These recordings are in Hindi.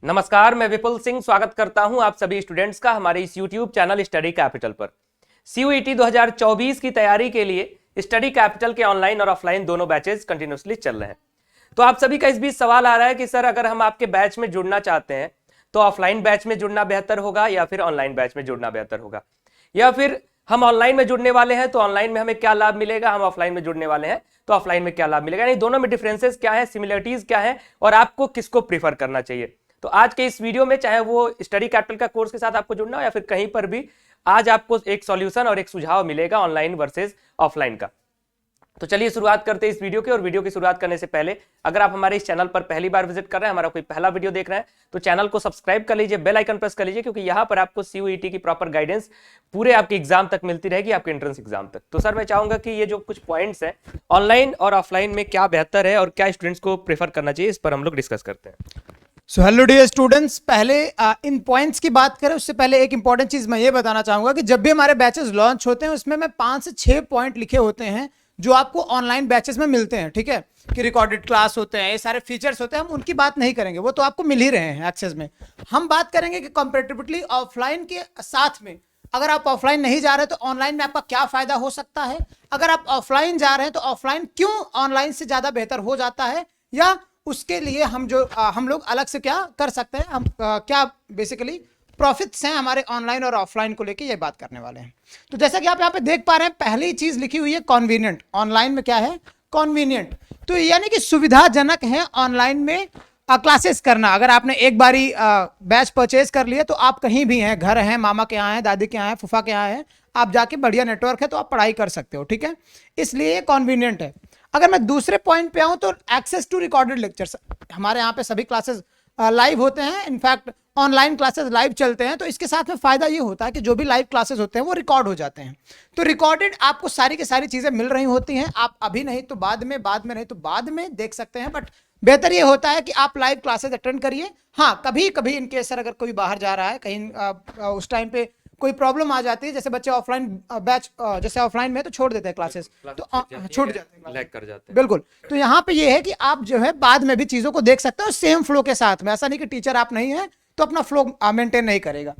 नमस्कार, मैं विपुल सिंह स्वागत करता हूं आप सभी स्टूडेंट्स का हमारे इस YouTube चैनल स्टडी कैपिटल पर। CUET 2024 की तैयारी के लिए स्टडी कैपिटल के ऑनलाइन और ऑफलाइन दोनों बैचेस कंटिन्यूसली चल रहे हैं। तो आप सभी का इस बीच सवाल आ रहा है कि सर अगर हम आपके बैच में जुड़ना चाहते हैं तो ऑफलाइन बैच में जुड़ना बेहतर होगा या फिर ऑनलाइन बैच में जुड़ना बेहतर होगा, या फिर हम ऑनलाइन में जुड़ने वाले हैं तो ऑनलाइन में हमें क्या लाभ मिलेगा, हम ऑफलाइन में जुड़ने वाले हैं तो ऑफलाइन में क्या लाभ मिलेगा, यानी दोनों में डिफरेंसेस क्या है, सिमिलरिटीज क्या है और आपको किसको प्रीफर करना चाहिए। तो आज के इस वीडियो में चाहे वो स्टडी कैपिटल का कोर्स के साथ आपको जुड़ना हो या फिर कहीं पर भी, आज आपको एक सॉल्यूशन और एक सुझाव मिलेगा ऑनलाइन वर्सेस ऑफलाइन का। तो चलिए शुरुआत करते हैं इस वीडियो के। और वीडियो की शुरुआत करने से पहले अगर आप हमारे इस चैनल पर पहली बार विजिट कर रहे हैं, हमारा कोई पहला वीडियो देख रहे हैं, तो चैनल को सब्सक्राइब कर लीजिए, बेल आइकन प्रेस कर लीजिए, क्योंकि यहाँ पर आपको CUET की प्रॉपर गाइडेंस पूरे आपके एग्जाम तक मिलती रहेगी, आपके एंट्रेंस एग्जाम तक। तो सर मैं चाहूंगा कि ये जो कुछ पॉइंट्स हैं ऑनलाइन और ऑफलाइन में क्या बेहतर है और क्या स्टूडेंट्स को प्रेफर करना चाहिए, इस पर हम लोग डिस्कस करते हैं। सो हेलो डियर स्टूडेंट्स, पहले इन पॉइंट्स की बात करें उससे पहले एक इंपॉर्टेंट चीज मैं ये बताना चाहूंगा कि जब भी हमारे बैचेस लॉन्च होते हैं उसमें मैं 5 से 6 पॉइंट लिखे होते हैं जो आपको ऑनलाइन बैचेस में मिलते हैं। ठीक है, कि रिकॉर्डेड क्लास होते हैं, ये सारे फीचर्स होते हैं, हम उनकी बात नहीं करेंगे, वो तो आपको मिल ही रहे हैं एक्सेस में। हम बात करेंगे कि कंपैरेटिवली ऑफलाइन के साथ में अगर आप ऑफलाइन नहीं जा रहे तो ऑनलाइन में आपका क्या फायदा हो सकता है, अगर आप ऑफलाइन जा रहे हैं तो ऑफलाइन क्यों ऑनलाइन से ज्यादा बेहतर हो जाता है, या उसके लिए हम लोग अलग से क्या कर सकते हैं, हम क्या बेसिकली प्रॉफिट्स हैं हमारे ऑनलाइन और ऑफलाइन को लेके, ये बात करने वाले हैं। तो जैसा कि आप यहाँ पे देख पा रहे हैं, पहली चीज लिखी हुई है कन्वीनियंट। ऑनलाइन में क्या है? कन्वीनियंट। तो यानी कि सुविधाजनक है ऑनलाइन में क्लासेस करना। अगर आपने एक बारी बैच परचेज कर लिया तो आप कहीं भी हैं, घर हैं, मामा के यहाँ हैं, दादी के यहाँ हैं, फूफा के यहाँ हैं, आप जाके बढ़िया नेटवर्क है तो आप पढ़ाई कर सकते हो। ठीक है, इसलिए ये कन्वीनियंट है। अगर मैं दूसरे पॉइंट पे आऊं तो एक्सेस टू रिकॉर्डेड लेक्चर्स, हमारे यहाँ पे सभी क्लासेस लाइव होते हैं, इनफैक्ट ऑनलाइन क्लासेस लाइव चलते हैं। तो इसके साथ में फायदा ये होता है कि जो भी लाइव क्लासेस होते हैं वो रिकॉर्ड हो जाते हैं, तो रिकॉर्डेड आपको सारी की सारी चीजें मिल रही होती हैं। आप अभी नहीं तो बाद में, बाद में नहीं तो बाद में देख सकते हैं, बट बेहतर ये होता है कि आप लाइव क्लासेस अटेंड करिए। हाँ, कभी कभी इनके सर अगर कोई बाहर जा रहा है कहीं, उस टाइम पे कोई प्रॉब्लम आ जाती है, जैसे बच्चे ऑफलाइन बैच जैसे ऑफलाइन में तो छोड़ देते हैं क्लासेस, तो छूट जाते हैं, लैग कर जाते हैं। बिल्कुल, तो यहाँ पे ये है कि आप जो है बाद में भी चीजों को देख सकते हो सेम फ्लो के साथ में। ऐसा नहीं कि टीचर आप नहीं है तो अपना फ्लो मेंटेन नहीं करेगा।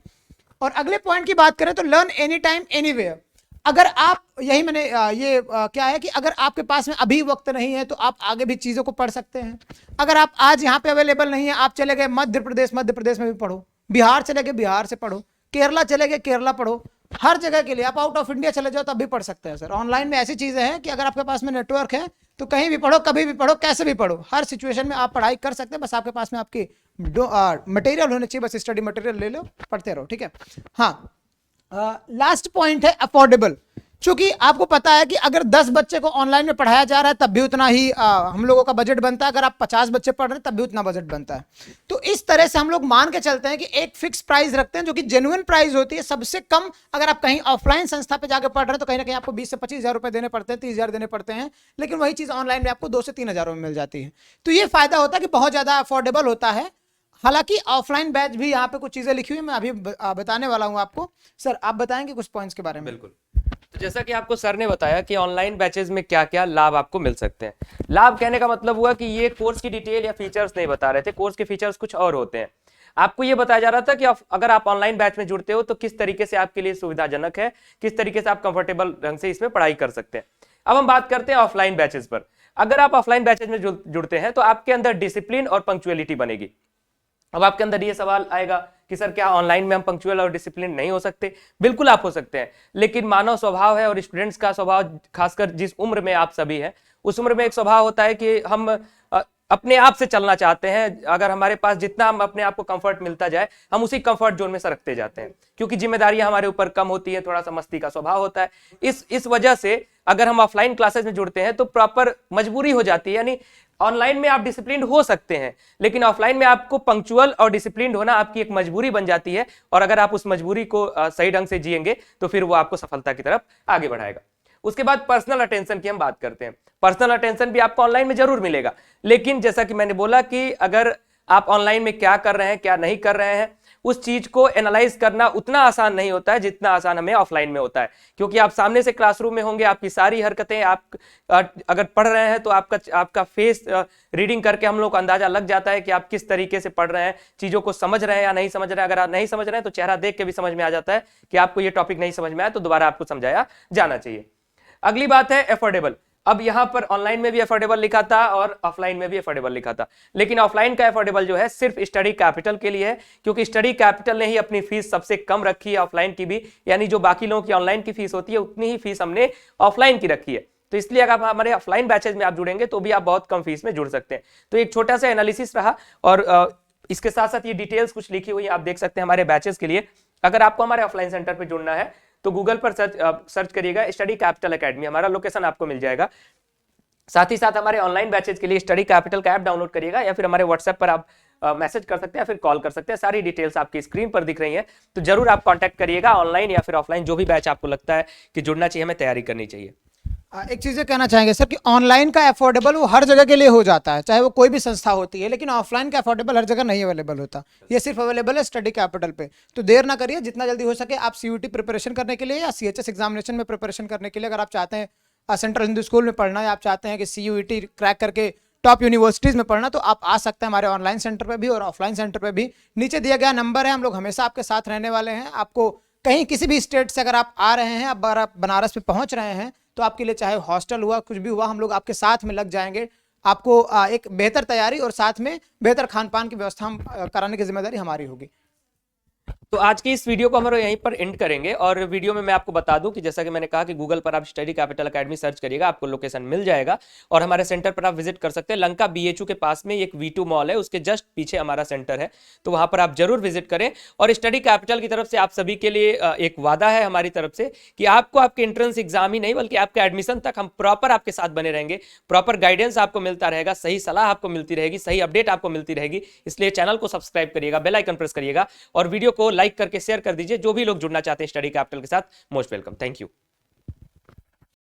और अगले पॉइंट की बात करें तो लर्न एनी टाइम एनीवेयर। अगर आप यही मैंने क्या है कि अगर आपके पास में अभी वक्त नहीं है तो आप आगे भी चीजों को पढ़ सकते हैं। अगर आप आज यहाँ पे अवेलेबल नहीं है, आप चले गए मध्य प्रदेश में भी पढ़ो, बिहार चले गए बिहार से पढ़ो, केरला चले गए केरला पढ़ो, हर जगह के लिए आप आउट ऑफ इंडिया चले जाओ तब भी पढ़ सकते हैं सर। ऑनलाइन में ऐसी चीजें हैं कि अगर आपके पास में नेटवर्क है तो कहीं भी पढ़ो, कभी भी पढ़ो, कैसे भी पढ़ो, हर सिचुएशन में आप पढ़ाई कर सकते हैं। बस आपके पास में आपकी मटेरियल होने चाहिए, बस स्टडी मटेरियल ले लो, पढ़ते रहो। ठीक है, हाँ। लास्ट पॉइंट है अफोर्डेबल। चूंकि आपको पता है कि अगर 10 बच्चे को ऑनलाइन में पढ़ाया जा रहा है तब भी उतना ही हम लोगों का बजट बनता है, अगर आप 50 बच्चे पढ़ रहे हैं तब भी उतना बजट बनता है। तो इस तरह से हम लोग मान के चलते हैं कि एक फिक्स प्राइस रखते हैं जो कि जेन्युइन प्राइस होती है। सबसे कम अगर आप कहीं ऑफलाइन संस्था पे जाकर पढ़ रहे हैं तो कहीं ना कहीं आपको 20 से 25 हजार रुपए देने पड़ते हैं, 30 हजार देने पड़ते हैं, लेकिन वही चीज ऑनलाइन में आपको 2 से 3 हजार में मिल जाती है। तो ये फायदा होता है कि बहुत ज्यादा अफोर्डेबल होता है। हालांकि ऑफलाइन बैच भी यहाँ पे कुछ चीजें लिखी हुई मैं अभी बताने वाला हूँ आपको। सर आप बताएंगे कुछ पॉइंट्स के बारे में? बिल्कुल। तो जैसा कि आपको सर ने बताया कि ऑनलाइन बैचेस में क्या क्या लाभ आपको मिल सकते हैं। लाभ कहने का मतलब हुआ कि ये कोर्स की डिटेल या फीचर्स नहीं बता रहे थे, कोर्स के फीचर्स कुछ और होते हैं। आपको ये बताया जा रहा था कि अगर आप ऑनलाइन बैच में जुड़ते हो तो किस तरीके से आपके लिए सुविधाजनक है, किस तरीके से आप कंफर्टेबल ढंग से इसमें पढ़ाई कर सकते हैं। अब हम बात करते हैं ऑफलाइन बैचेस पर। अगर आप ऑफलाइन बैचेस में जुड़ते हैं तो आपके अंदर डिसिप्लिन और पंक्चुअलिटी बनेगी। अब आपके अंदर ये सवाल आएगा कि सर क्या ऑनलाइन में हम पंक्चुअल और डिसिप्लिन नहीं हो सकते? बिल्कुल आप हो सकते हैं, लेकिन मानव स्वभाव है और स्टूडेंट्स का स्वभाव, खासकर जिस उम्र में आप सभी हैं उस उम्र में एक स्वभाव होता है कि हम अपने आप से चलना चाहते हैं। अगर हमारे पास जितना हम अपने आप को कंफर्ट मिलता जाए हम उसी कंफर्ट जोन में सरकते जाते हैं, क्योंकि जिम्मेदारियां हमारे ऊपर कम होती है, थोड़ा सा मस्ती का स्वभाव होता है। इस वजह से अगर हम ऑफलाइन क्लासेस में जुड़ते हैं तो प्रॉपर मजबूरी हो जाती है। यानी ऑनलाइन में आप डिसिप्लिन हो सकते हैं लेकिन ऑफलाइन में आपको पंक्चुअल और डिसिप्लिन होना आपकी एक मजबूरी बन जाती है, और अगर आप उस मजबूरी को सही ढंग से जिएंगे तो फिर वो आपको सफलता की तरफ आगे बढ़ाएगा। उसके बाद पर्सनल अटेंशन की हम बात करते हैं। पर्सनल अटेंशन भी आपको ऑनलाइन में जरूर मिलेगा, लेकिन जैसा कि मैंने बोला कि अगर आप ऑनलाइन में क्या कर रहे हैं क्या नहीं कर रहे हैं उस चीज को एनालाइज करना उतना आसान नहीं होता है जितना आसान हमें ऑफलाइन में होता है, क्योंकि आप सामने से क्लासरूम में होंगे, आपकी सारी हरकतें, आप अगर पढ़ रहे हैं तो आपका फेस रीडिंग करके हम लोग को अंदाजा लग जाता है कि आप किस तरीके से पढ़ रहे हैं, चीजों को समझ रहे हैं या नहीं समझ रहे हैं। अगर आप नहीं समझ रहे हैं तो चेहरा देख के भी समझ में आ जाता है कि आपको ये टॉपिक नहीं समझ में आया, तो दोबारा आपको समझाया जाना चाहिए। अगली बात है अफोर्डेबल। अब यहां पर ऑनलाइन में भी अफोर्डेबल लिखा था और ऑफलाइन में भी अफोर्डेबल लिखा था, लेकिन ऑफलाइन का अफोर्डेबल जो है सिर्फ स्टडी कैपिटल के लिए है, क्योंकि स्टडी कैपिटल ने ही अपनी फीस सबसे कम रखी है ऑफलाइन की भी, यानी जो बाकी लोगों की ऑनलाइन की फीस होती है उतनी ही फीस हमने ऑफलाइन की रखी है। तो इसलिए अगर आप हमारे ऑफलाइन बैचेज में आप जुड़ेंगे तो भी आप बहुत कम फीस में जुड़ सकते हैं। तो एक छोटा सा एनालिसिस रहा, और इसके साथ साथ ये डिटेल्स कुछ लिखी हुई आप देख सकते हैं हमारे बैचेस के लिए। अगर आपको हमारे ऑफलाइन सेंटर पे जुड़ना है तो गूगल पर सर्च करिएगा स्टडी कैपिटल एकेडमी, हमारा लोकेशन आपको मिल जाएगा। साथ ही साथ हमारे ऑनलाइन बैचेज के लिए स्टडी कैपिटल का ऐप डाउनलोड करिएगा, या फिर हमारे व्हाट्सएप पर आप मैसेज कर सकते हैं या फिर कॉल कर सकते हैं। सारी डिटेल्स आपकी स्क्रीन पर दिख रही हैं, तो जरूर आप कांटेक्ट करिएगा। ऑनलाइन या फिर ऑफलाइन जो भी बैच आपको लगता है कि जुड़ना चाहिए, हमें तैयारी करनी चाहिए। एक चीज़ ये कहना चाहेंगे सर कि ऑनलाइन का अफोर्डेबल वो हर जगह के लिए हो जाता है, चाहे वो कोई भी संस्था होती है, लेकिन ऑफलाइन का अफोर्डेबल हर जगह नहीं अवेलेबल होता। ये सिर्फ अवेलेबल है स्टडी कैपिटल पे। तो देर ना करिए, जितना जल्दी हो सके आप सीयूटी प्रिपरेशन करने के लिए या सीएचएस एग्जामिनेशन में प्रिपरेशन करने के लिए, अगर आप चाहते हैं सेंट्रल हिंदू स्कूल में पढ़ना, या आप चाहते हैं कि सीयूईटी क्रैक करके टॉप यूनिवर्सिटीज़ में पढ़ना, तो आप आ सकते हैं हमारे ऑनलाइन सेंटर पे भी और ऑफलाइन सेंटर पे भी। नीचे दिया गया नंबर है, हम लोग हमेशा आपके साथ रहने वाले हैं। आपको कहीं किसी भी स्टेट से अगर आप आ रहे हैं, आप बनारस में पहुंच रहे हैं, तो आपके लिए चाहे हॉस्टल हुआ कुछ भी हुआ, हम लोग आपके साथ में लग जाएंगे। आपको एक बेहतर तैयारी और साथ में बेहतर खान पान की व्यवस्था हम कराने की जिम्मेदारी हमारी होगी। तो आज की इस वीडियो को हम लोग यहीं पर एंड करेंगे, और वीडियो में मैं आपको बता दूं कि जैसा कि मैंने कहा कि गूगल पर आप स्टडी कैपिटल एकेडमी सर्च करिएगा, आपको लोकेशन मिल जाएगा, और हमारे सेंटर पर आप विजिट कर सकते हैं। लंका बीएचयू के पास में एक V2 मॉल है, उसके जस्ट पीछे हमारा सेंटर है, तो वहां पर आप जरूर विजिट करें। और स्टडी कैपिटल की तरफ से आप सभी के लिए एक वादा है हमारी तरफ से कि आपको आपके एंट्रेंस एग्जाम ही नहीं बल्कि आपके एडमिशन तक हम प्रॉपर आपके साथ बने रहेंगे। प्रॉपर गाइडेंस आपको मिलता रहेगा, सही सलाह आपको मिलती रहेगी, सही अपडेट आपको मिलती रहेगी। इसलिए चैनल को सब्सक्राइब करिएगा, बेल आइकन प्रेस करिएगा, और वीडियो को लाइक करके शेयर कर दीजिए। जो भी लोग जुड़ना चाहते हैं स्टडी कैपिटल के साथ, मोस्ट वेलकम। Thank you.